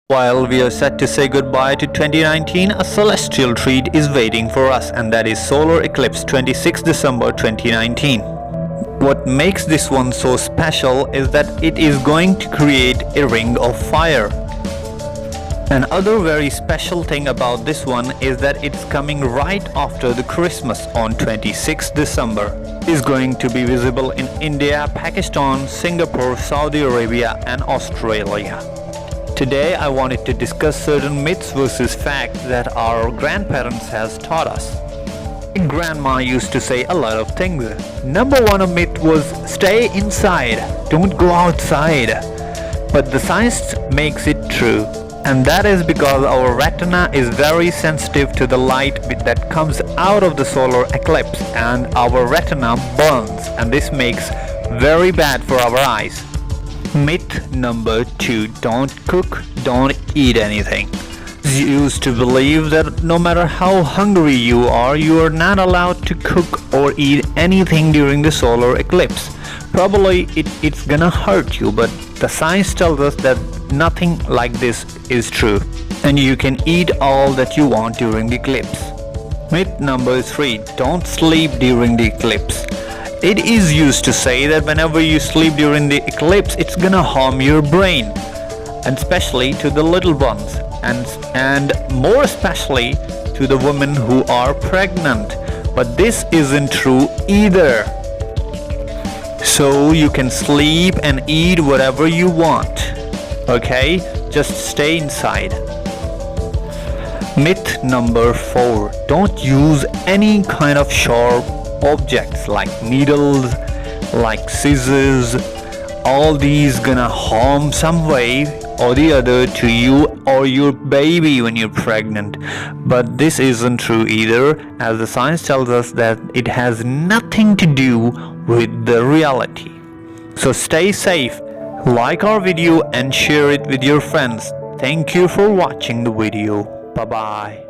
While we are set to say goodbye to 2019, a celestial treat is waiting for us, and that is solar eclipse 26 December 2019. What makes this one so special is that it is going to create a ring of fire. Another very special thing about this one is that it's coming right after the Christmas on 26 December. It is going to be visible in India, Pakistan, Singapore, Saudi Arabia and Australia. Today I wanted to discuss certain myths versus facts that our grandparents has taught us. My grandma used to say a lot of things. Number one myth was stay inside, don't go outside. But the science makes it true. And that is because our retina is very sensitive to the light that comes out of the solar eclipse, and our retina burns, and this makes very bad for our eyes. Myth number 2, don't cook, don't eat anything. We used to believe that no matter how hungry you are not allowed to cook or eat anything during the solar eclipse. Probably it's gonna hurt you, but the science tells us that nothing like this is true, and you can eat all that you want during the eclipse. Myth number 3, don't sleep during the eclipse. It is used to say that whenever you sleep during the eclipse, it's gonna harm your brain, and especially to the little ones, and more especially to the women who are pregnant. But this isn't true either. So you can sleep and eat whatever you want. Okay, just stay inside. Myth number 4, don't use any kind of sharp objects like needles, like scissors. All these gonna harm some way or the other to you or your baby when you're pregnant. But this isn't true either, as the science tells us that it has nothing to do with the reality. So stay safe, like our video and share it with your friends. Thank you for watching the video. Bye bye.